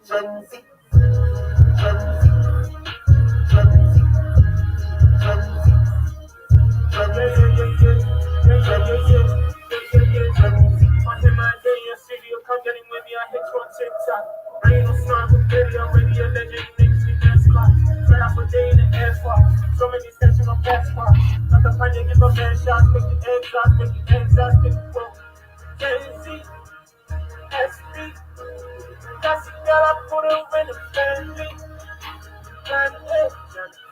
Gen Z, Gen Z, Gen Z, Gen Z, Gen Z, Gen Z. Watching my day in studio, come getting with me, I hit you on TikTok. I ain't no smart with video, already a legend, niggas be best class. Straight off a day in the air swap. So many steps in my best spot. Not the plan, you give a man shots, make the exhaust, make the exhaust, make the whoa. Gen Z, SB, that's the girl I put her in the family. Plan A,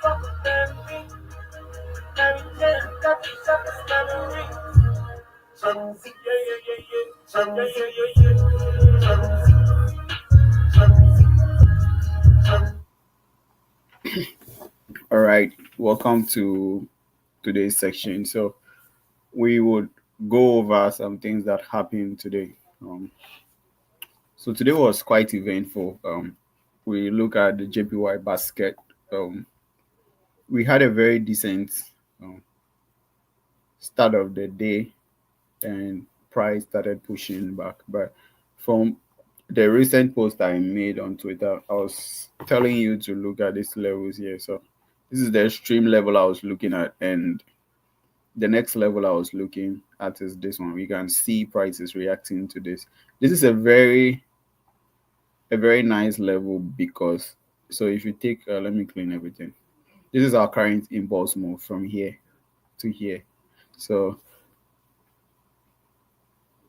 fuck a family. Mary Jane, got the sharpest memory. Gen Z, Gen Z, Gen Z, Gen Z, Gen All right, welcome to today's section. So we would go over some things that happened today. So today was quite eventful. We look at the JPY basket. Um, we had a very decent um, start of the day, and price started pushing back. But from the recent post I made on Twitter, I was telling you to look at these levels here. So this is the extreme level I was looking at, and the next level I was looking at is this one. We can see prices reacting to this. This is a very nice level because so if you take let me clean everything. This is our current impulse move from here to here. So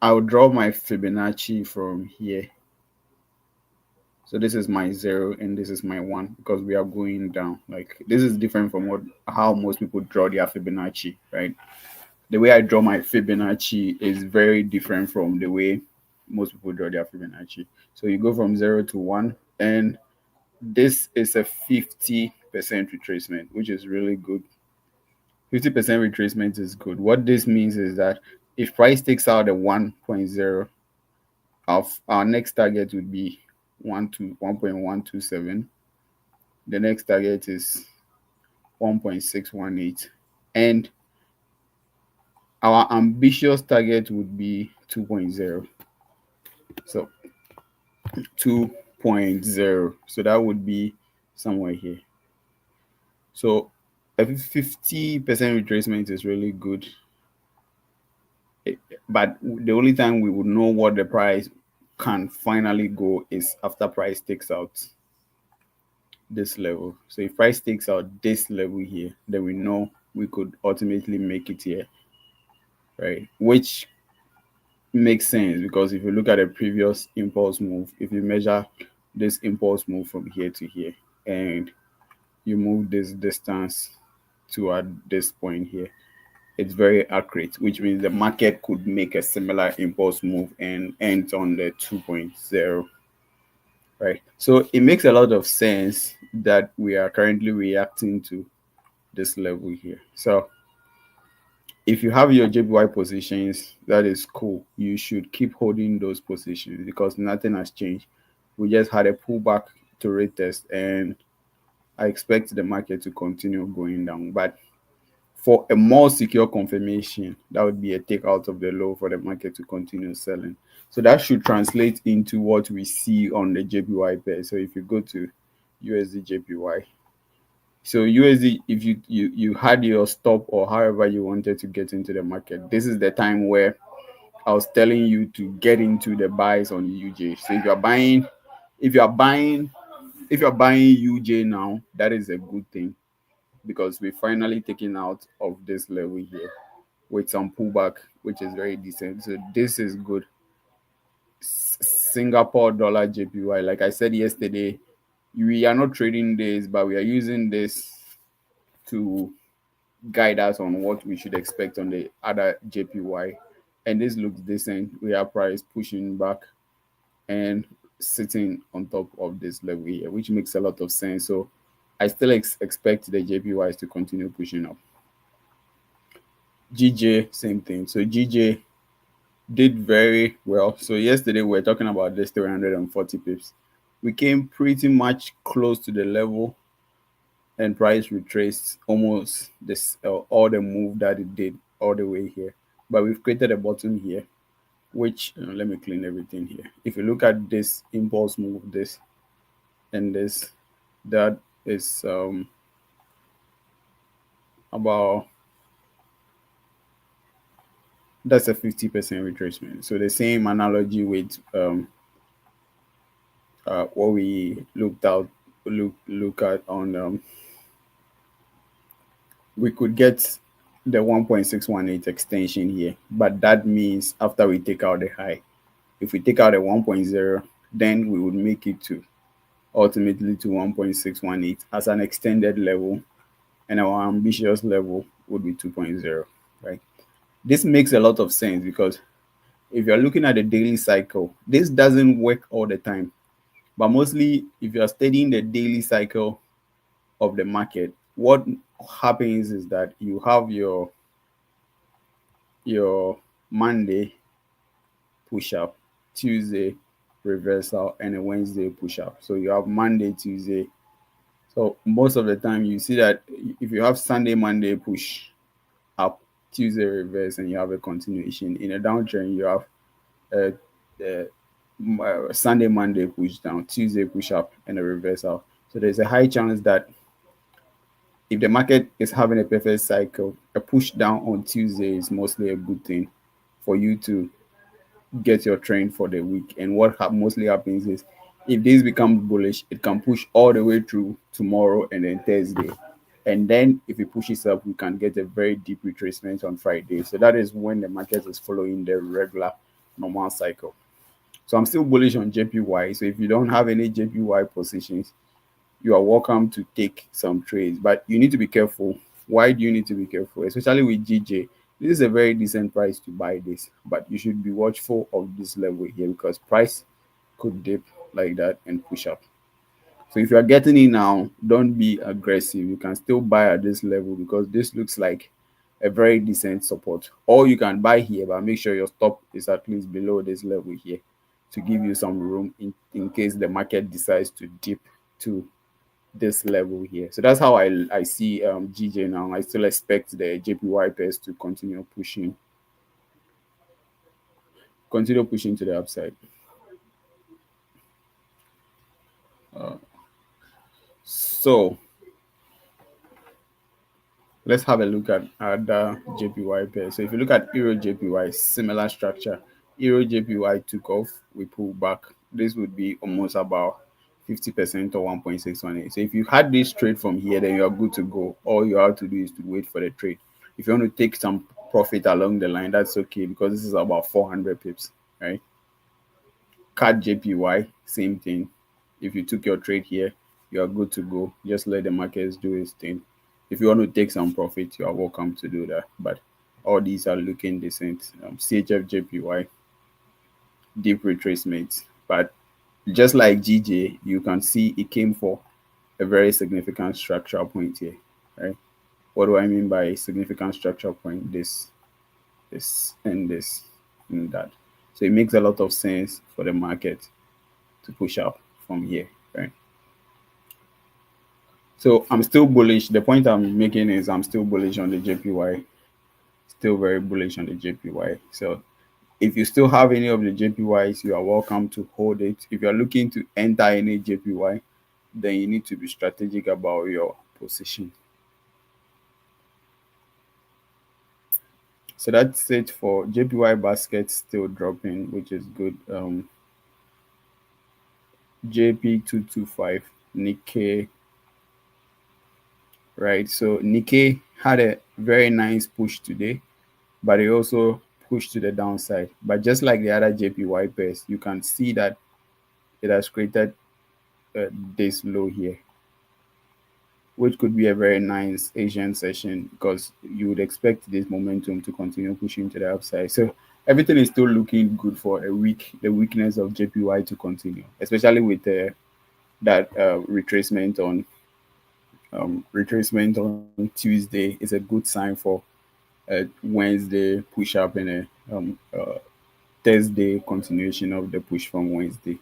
I'll draw my Fibonacci from here. So this is my 0 and this is my 1 because we are going down. Like this is different from what how most people draw their Fibonacci, right? The way I draw my Fibonacci is very different from the way most people draw their Fibonacci. So you go from 0 to 1, and this is a 50% retracement, which is really good. 50% retracement is good. What this means is that if price takes out a 1.0, our next target would be 1.127. The next target is 1.618. And our ambitious target would be 2.0. So 2.0. So that would be somewhere here. So a 50% retracement is really good. But the only time we would know what the price can finally go is after price takes out this level. So if price takes out this level here, then we know we could ultimately make it here, right? Which makes sense because if you look at a previous impulse move, if you measure this impulse move from here to here and you move this distance to at this point here, it's very accurate, which means the market could make a similar impulse move and end on the 2.0, right? So it makes a lot of sense that we are currently reacting to this level here. So if you have your JPY positions, that is cool. You should keep holding those positions because nothing has changed. We just had a pullback to retest, and I expect the market to continue going down. But for a more secure confirmation, that would be a take out of the low for the market to continue selling. So that should translate into what we see on the JPY pair. So if you go to USD JPY, so USD, if you had your stop or however you wanted to get into the market, this is the time where I was telling you to get into the buys on UJ. So if you are buying, if you're buying UJ now, that is a good thing because we're finally taking out of this level here with some pullback, which is very decent. So this is good. Singapore dollar JPY, like I said yesterday, we are not trading this, but we are using this to guide us on what we should expect on the other JPY. And this looks decent. We have price pushing back and sitting on top of this level here, which makes a lot of sense. So I still expect the JPYs to continue pushing up. GJ, same thing. So GJ did very well. So yesterday we were talking about this 340 pips. We came pretty much close to the level, and price retraced almost this all the move that it did all the way here. But we've created a bottom here, which let me clean everything here. If you look at this impulse move, this. and this, that is about, that's a 50% retracement. So the same analogy with what we look at on we could get the 1.618 extension here, but that means after we take out the high. If we take out a 1.0, then we would make it to ultimately to 1.618 as an extended level, and our ambitious level would be 2.0, right? This makes a lot of sense because if you're looking at the daily cycle, this doesn't work all the time. But mostly, if you're studying the daily cycle of the market, what happens is that you have your Monday push up, Tuesday reversal, and a Wednesday push up. So you have Monday, Tuesday. So most of the time, you see that if you have Sunday, Monday push up, Tuesday reverse, and you have a continuation in a downtrend, you have uh, Sunday, Monday push down, Tuesday push up, and a reversal. So there's a high chance that if the market is having a perfect cycle, a push down on Tuesday is mostly a good thing for you to get your trend for the week. And what mostly happens is if this becomes bullish, it can push all the way through tomorrow and then Thursday. And then if it pushes up, we can get a very deep retracement on Friday. So that is when the market is following the regular normal cycle. So I'm still bullish on JPY. So if you don't have any JPY positions, you are welcome to take some trades, but you need to be careful. Why do you need to be careful? Especially with GJ. This is a very decent price to buy this, but you should be watchful of this level here because price could dip like that and push up. So if you are getting in now, don't be aggressive. You can still buy at this level because this looks like a very decent support. Or you can buy here, but make sure your stop is at least below this level here to give you some room in case the market decides to dip to this level here. So that's how I see GJ now. I still expect the JPY pairs to continue pushing to the upside. So let's have a look at the JPY pair. So if you look at Euro JPY, similar structure. Euro JPY took off, we pull back. This would be almost about 50% or 1.618. So if you had this trade from here, then you're good to go. All you have to do is to wait for the trade. If you want to take some profit along the line, that's okay because this is about 400 pips, right? CAD JPY, same thing. If you took your trade here, you are good to go. Just let the markets do its thing. If you want to take some profit, you are welcome to do that. But all these are looking decent. CHF JPY, deep retracement. But just like GJ, you can see it came for a very significant structural point here, right? What do I mean by significant structural point? This, and that. So it makes a lot of sense for the market to push up from here, right? So I'm still bullish. The point I'm making is I'm still bullish on the JPY, still very bullish on the JPY. So if you still have any of the JPYs, you are welcome to hold it. If you're looking to enter any JPY, then you need to be strategic about your position. So that's it for JPY basket still dropping, which is good. JP225, Nikkei, right? So Nikkei had a very nice push today, but it also pushed to the downside. But just like the other JPY pairs, you can see that it has created this low here, which could be a very nice Asian session because you would expect this momentum to continue pushing to the upside. So everything is still looking good for a week, the weakness of JPY to continue, especially with that retracement on Tuesday is a good sign for Wednesday push up and a Thursday continuation of the push from Wednesday.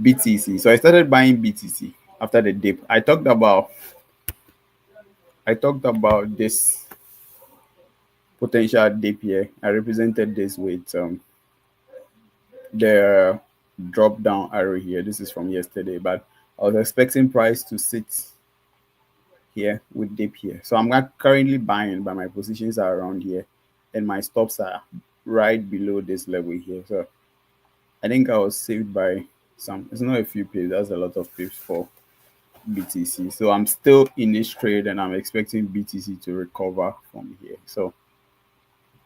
BTC. So I started buying BTC after the dip. I talked about this potential dip here. I represented this with the drop down arrow here. This is from yesterday, but I was expecting price to sit here with dip here. So I'm not currently buying, but my positions are around here, and my stops are right below this level here. So I think I was saved by some. It's not a few pips. That's a lot of pips for BTC. So I'm still in this trade, and I'm expecting BTC to recover from here. So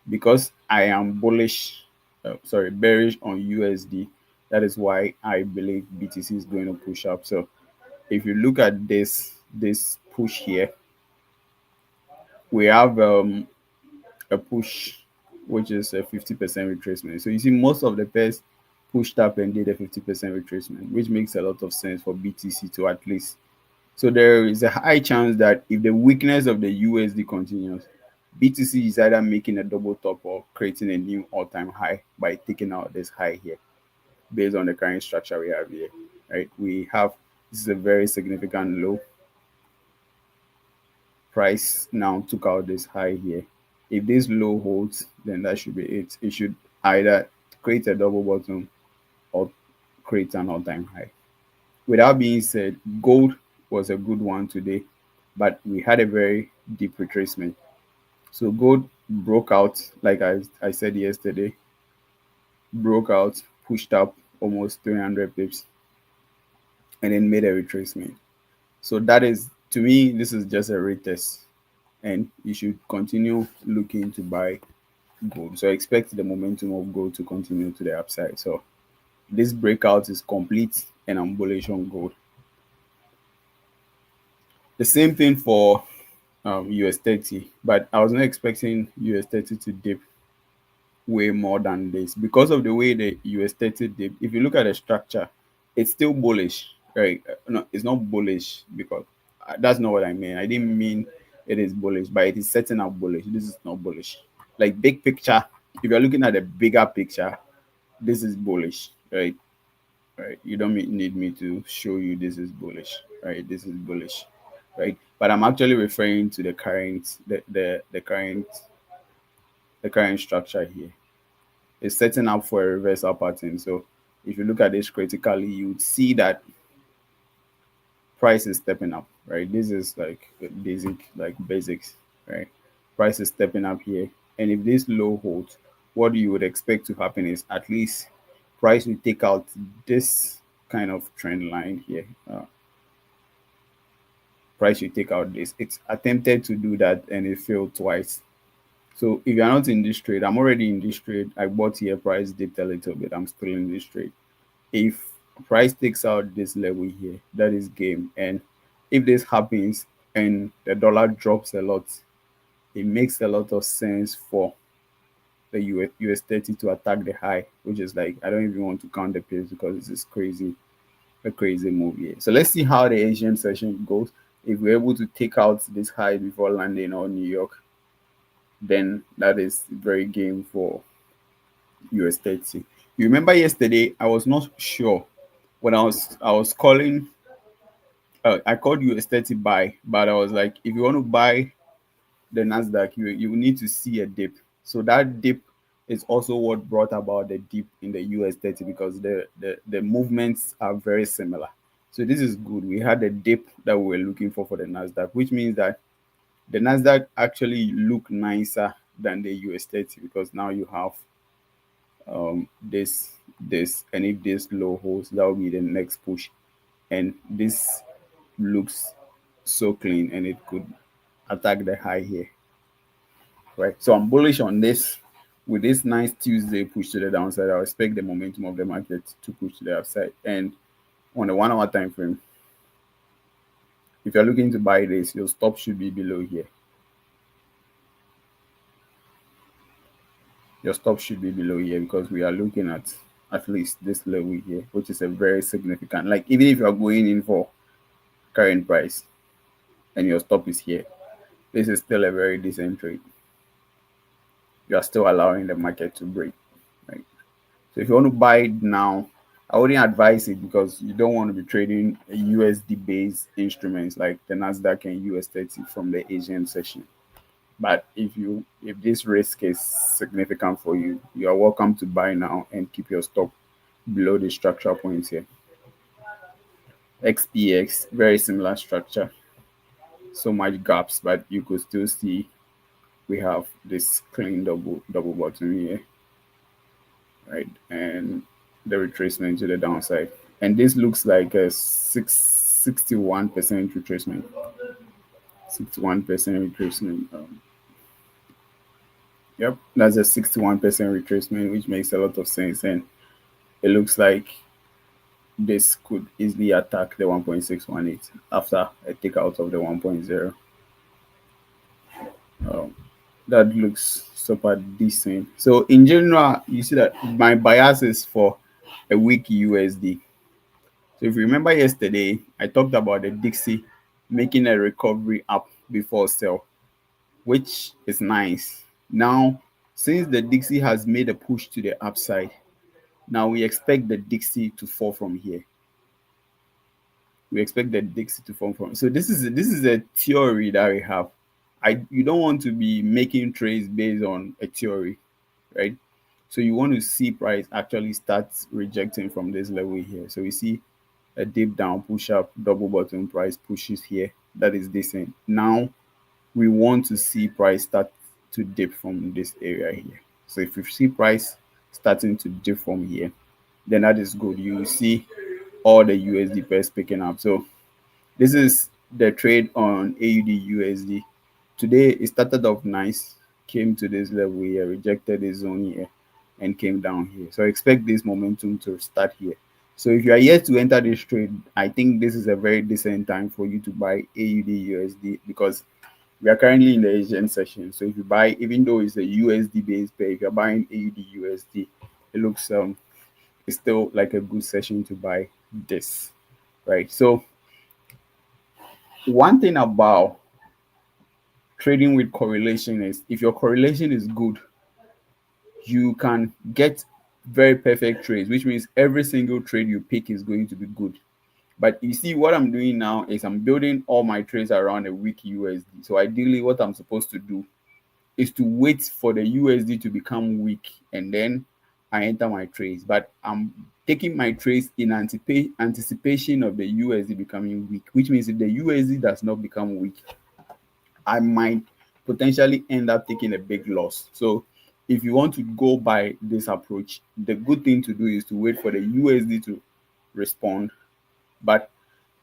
because I am bearish on USD, that is why I believe BTC is going to push up. So if you look at this push here, we have a push which is a 50% retracement. So you see most of the pairs pushed up and did a 50% retracement, which makes a lot of sense for BTC to at least. So there is a high chance that if the weakness of the USD continues, BTC is either making a double top or creating a new all-time high by taking out this high here based on the current structure we have here. Right? We have this is a very significant low. Price now took out this high here. If this low holds, then that should be it. It should either create a double bottom or create an all-time high. With that being said, gold was a good one today, but we had a very deep retracement. So gold broke out, like I said yesterday, broke out, pushed up almost 300 pips, and then made a retracement. So that is, to me, this is just a retest, and you should continue looking to buy gold. So expect the momentum of gold to continue to the upside. So this breakout is complete, and I'm bullish on gold. The same thing for US 30, but I was not expecting US 30 to dip way more than this because of the way the US 30 dip. If you look at the structure, it's still bullish, right? No, it's not bullish because that's not what I mean. I didn't mean it is bullish, but it is setting up bullish. This is not bullish. Like big picture, if you're looking at the bigger picture, this is bullish, right? Right. You don't need me to show you this is bullish, right? This is bullish, right? But I'm actually referring to the current structure here. It's setting up for a reversal pattern. So if you look at this critically, you would see that price is stepping up, right? This is like basics, right? Price is stepping up here. And if this low holds, what you would expect to happen is at least price will take out this kind of trend line here. Price will take out this. It's attempted to do that and it failed twice. So if you're not in this trade, I'm already in this trade. I bought here, price dipped a little bit. I'm still in this trade. If price takes out this level here, that is game. And if this happens and the dollar drops a lot, it makes a lot of sense for the US 30 to attack the high, which is like, I don't even want to count the pips because this is crazy, a crazy move here. So let's see how the Asian session goes. If we're able to take out this high before landing on New York, then that is very game for US 30. You remember yesterday, I was not sure when I was calling. I called US 30 buy, but I was like, if you want to buy the Nasdaq, you need to see a dip. So that dip is also what brought about the dip in the US 30 because the movements are very similar. So this is good. We had a dip that we were looking for the Nasdaq, which means that the Nasdaq actually look nicer than the US 30 because now you have this, and if this low holds, that will be the next push, and this looks so clean and it could attack the high here, right? So I'm bullish on this. With this nice Tuesday push to the downside, I expect the momentum of the market to push to the upside. And on the 1 hour time frame, if you're looking to buy this, your stop should be below here. Your stop should be below here because we are looking at least this level here, which is a very significant. Like even if you are going in for current price and your stop is here, this is still a very decent trade. You are still allowing the market to break, right? So if you want to buy it now, I wouldn't advise it because you don't want to be trading USD based instruments like the Nasdaq and US 30 from the Asian session. But if this risk is significant for you, you are welcome to buy now and keep your stop below the structural points here. XPX, very similar structure. So much gaps, but you could still see we have this clean double bottom here, right? And the retracement to the downside. And this looks like a 61% retracement. 61% retracement. Yep, that's a 61% retracement, which makes a lot of sense. And it looks like this could easily attack the 1.618 after a takeout of the 1.0. Um, that looks super decent. So in general, you see that my bias is for a weak USD. So if you remember yesterday, I talked about the Dixie making a recovery up before sell, which is nice. Now, since the Dixie has made a push to the upside, now we expect the Dixie to fall from here. We expect the Dixie to fall from. So this is a theory that we have. You don't want to be making trades based on a theory, right? So you want to see price actually start rejecting from this level here. So we see a dip down, push up, double bottom, price pushes here. That is decent. Now we want to see price start to dip from this area here. So if you see price starting to dip from here, then that is good. You will see all the USD pairs picking up. So this is the trade on AUD USD. Today it started off nice, came to this level here, rejected the zone here, and came down here. So expect this momentum to start here. So if you are yet to enter this trade, I think this is a very decent time for you to buy AUD USD because we are currently in the Asian session. So if you buy, even though it's a USD based pair, if you're buying AUD USD, it looks it's still like a good session to buy this, right? So one thing about trading with correlation is if your correlation is good, you can get very perfect trades, which means every single trade you pick is going to be good. But you see, what I'm doing now is I'm building all my trades around a weak USD. So ideally, what I'm supposed to do is to wait for the USD to become weak and then I enter my trades. But I'm taking my trades in anticipation of the USD becoming weak, which means if the USD does not become weak, I might potentially end up taking a big loss. So if you want to go by this approach, the good thing to do is to wait for the USD to respond. But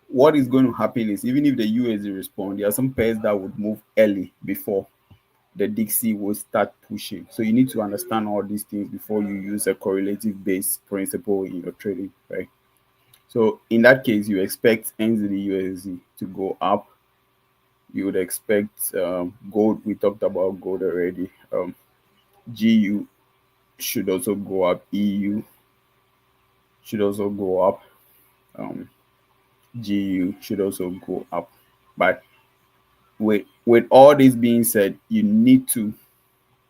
what is going to happen is even if the USD respond, there are some pairs that would move early before the Dixie will start pushing. So you need to understand all these things before you use a correlative based principle in your trading, right? So in that case, you expect NZD USD to go up. You would expect gold. We talked about gold already. GU should also go up. EU should also go up. Um, GU should also go up. But with all this being said, you need to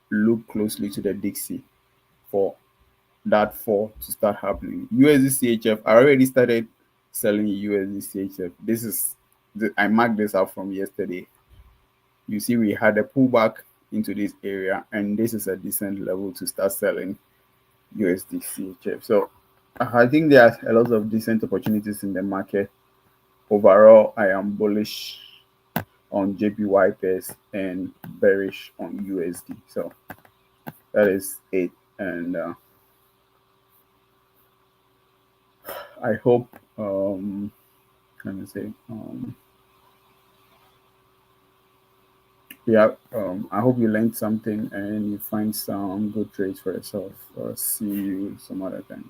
look closely to the Dixie for that fall to start happening. USD CHF, I already started selling USD CHF. I marked this out from yesterday. You see, we had a pullback into this area, and this is a decent level to start selling USD CHF. So I think there are a lot of decent opportunities in the market. Overall, I am bullish on JPY pairs and bearish on USD. So that is it. And I hope, let me say, yeah, I hope you learned something and you find some good trades for yourself. See you some other time.